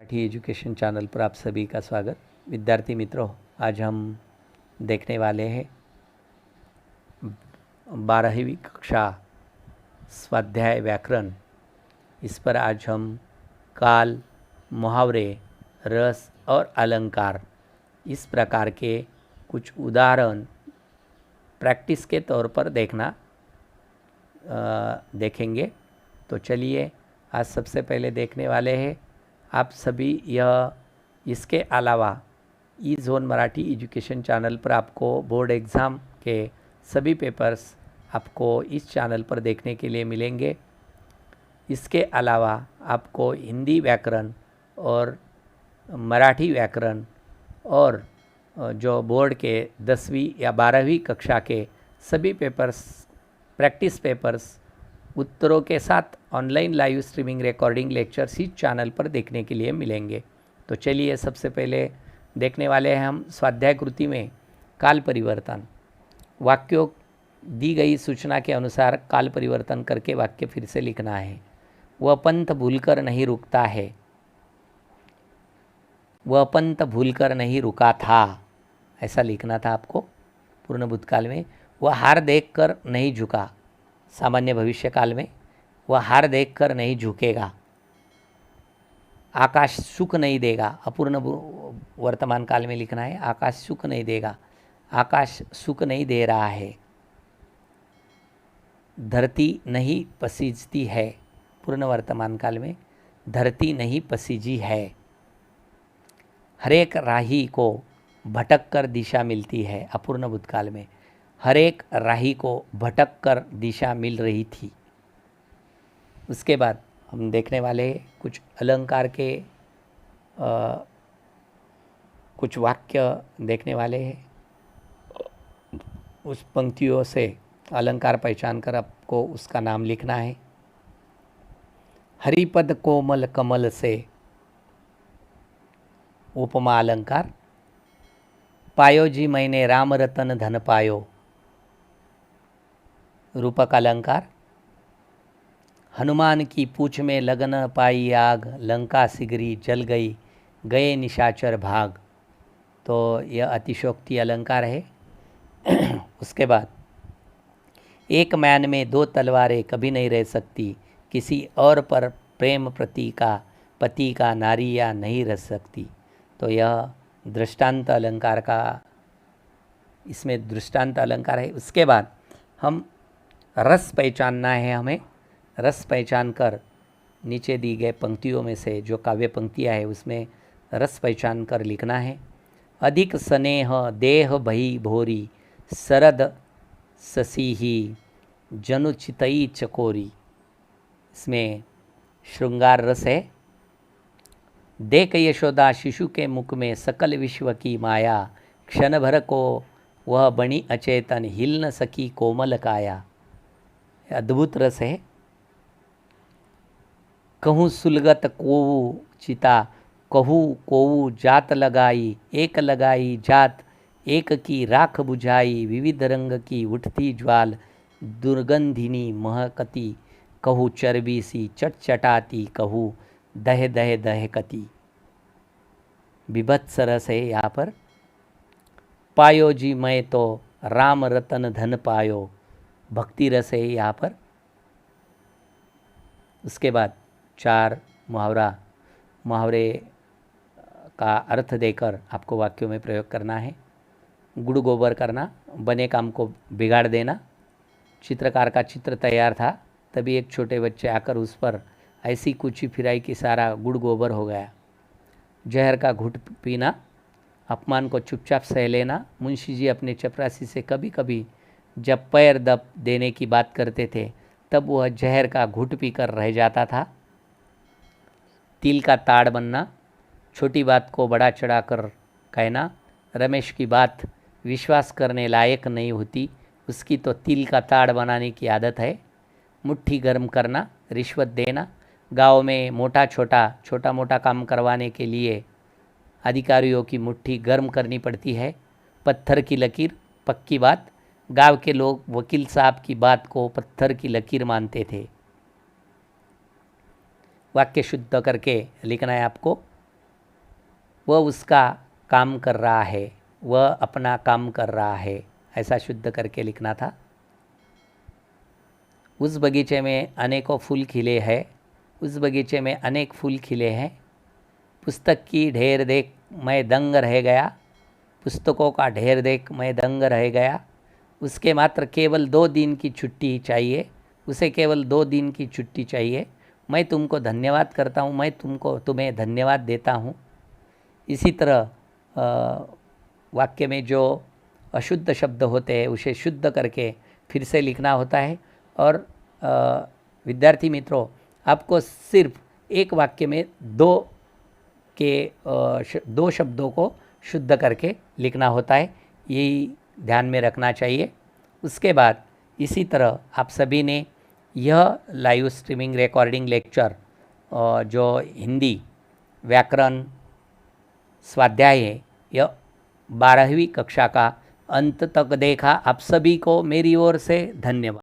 Marathi education channel पर आप सभी का स्वागत। विद्यार्थी मित्रों, आज हम देखने वाले हैं 12वीं कक्षा स्वाध्याय व्याकरण। इस पर आज हम काल, मुहावरे, रस और अलंकार इस प्रकार के कुछ उदाहरण प्रैक्टिस के तौर पर देखेंगे। तो चलिए, आज सबसे पहले देखने वाले हैं आप सभी इसके अलावा ई जोन मराठी एजुकेशन चैनल पर आपको बोर्ड एग्ज़ाम के सभी पेपर्स आपको इस चैनल पर देखने के लिए मिलेंगे। इसके अलावा आपको हिंदी व्याकरण और मराठी व्याकरण और जो बोर्ड के 10वीं या 12वीं कक्षा के सभी पेपर्स, प्रैक्टिस पेपर्स उत्तरों के साथ online live streaming recording lectures इस चैनल पर देखने के लिए मिलेंगे। तो चलिए, सबसे पहले देखने वाले हैं हम स्वाध्याय कृति में काल परिवर्तन। वाक्यों दी गई सूचना के अनुसार काल परिवर्तन करके वाक्य फिर से लिखना है। वह पंथ भूलकर नहीं रुकता है। वह पंथ भूलकर नहीं रुका था, ऐसा लिखना था आपको पूर्ण भूतकाल में। वह हार देखकर नहीं झुका, सामान्य भविष्य काल में। वह हार देखकर नहीं झुकेगा। आकाश सुख नहीं देगा, अपूर्ण वर्तमान काल में लिखना है। आकाश सुख नहीं देगा, आकाश सुख नहीं दे रहा है। धरती नहीं पसीजती है, पूर्ण वर्तमान काल में। धरती नहीं पसीजी है। हरेक राही को भटक कर दिशा मिलती है, अपूर्ण भूतकाल में। हरेक राही को भटक कर दिशा मिल रही थी। उसके बाद हम देखने वाले कुछ अलंकार के कुछ वाक्य देखने वाले हैं। उस पंक्तियों से अलंकार पहचान कर आपको उसका नाम लिखना है। हरिपद कोमल कमल से उपमा अलंकार। पायो जी मैंने राम रतन धन पायो, रूपक अलंकार। हनुमान की पूछ में लगन पाई आग, लंका सिगरी जल गई, गए निशाचर भाग। तो यह अतिशोक्ति अलंकार है। उसके बाद एक मैन में दो तलवारें कभी नहीं रह सकती, किसी और पर प्रेम पति का नारी या नहीं रह सकती। तो यह दृष्टांत अलंकार का, इसमें दृष्टांत अलंकार है। उसके बाद हम रस पहचानना है। हमें रस पहचान कर नीचे दी गए पंक्तियों में से जो काव्य पंक्तियाँ है उसमें रस पहचान कर लिखना है। अधिक स्नेह देह भई भोरी, सरद ससीही जनु चितई चकोरी। इसमें श्रृंगार रस है। देख यशोदा शिशु के मुख में सकल विश्व की माया, क्षण भर को वह बनी अचेतन, हिल न सकी कोमल काया। अद्भुत रस है। कहूँ सुलगत कोऊ चिता, कहूँ कोऊ जात लगाई, एक लगाई जात एक की राख बुझाई, विविध रंग की उठती ज्वाल, दुर्गंधिनी महकती, कहूँ चर्बी सी चटचटाती, कहूँ दह दह दहकती। विभत्स रस है यहाँ पर। पायो जी मैं तो राम रतन धन पायो, भक्ति रस है यहाँ पर। उसके बाद 4 मुहावरे का अर्थ देकर आपको वाक्यों में प्रयोग करना है। गुड़ गोबर करना, बने काम को बिगाड़ देना। चित्रकार का चित्र तैयार था, तभी एक छोटे बच्चे आकर उस पर ऐसी कुची फिराई कि सारा गुड़ गोबर हो गया। जहर का घुट पीना, अपमान को चुपचाप सह लेना। मुंशी जी अपने चपरासी से कभी कभी जब पैर दब देने की बात करते थे तब वह जहर का घुट पीकर रह जाता था। तिल का ताड़ बनना, छोटी बात को बड़ा चढ़ाकर कहना। रमेश की बात विश्वास करने लायक नहीं होती, उसकी तो तिल का ताड़ बनाने की आदत है। मुट्ठी गर्म करना, रिश्वत देना। गांव में छोटा मोटा काम करवाने के लिए अधिकारियों की मुट्ठी गर्म करनी पड़ती है। पत्थर की लकीर, पक्की बात। गांव के लोग वकील साहब की बात को पत्थर की लकीर मानते थे। वाक्य शुद्ध करके लिखना है आपको। वह उसका काम कर रहा है, वह अपना काम कर रहा है, ऐसा शुद्ध करके लिखना था। उस बगीचे में अनेकों फूल खिले हैं, उस बगीचे में अनेक फूल खिले हैं। पुस्तक की ढेर देख मैं दंग रह गया, पुस्तकों का ढेर देख मैं दंग रह गया। उसके मात्र केवल 2 दिन की छुट्टी चाहिए, उसे केवल 2 दिन की छुट्टी चाहिए। मैं तुमको धन्यवाद करता हूँ, मैं तुम्हें धन्यवाद देता हूँ। इसी तरह वाक्य में जो अशुद्ध शब्द होते हैं उसे शुद्ध करके फिर से लिखना होता है। और विद्यार्थी मित्रों, आपको सिर्फ एक वाक्य में 2 शब्दों को शुद्ध करके लिखना होता है, यही ध्यान में रखना चाहिए। उसके बाद इसी तरह आप सभी ने यह लाइव स्ट्रीमिंग रिकॉर्डिंग लेक्चर जो हिंदी व्याकरण स्वाध्याय है, यह 12वीं कक्षा का अंत तक देखा। आप सभी को मेरी ओर से धन्यवाद।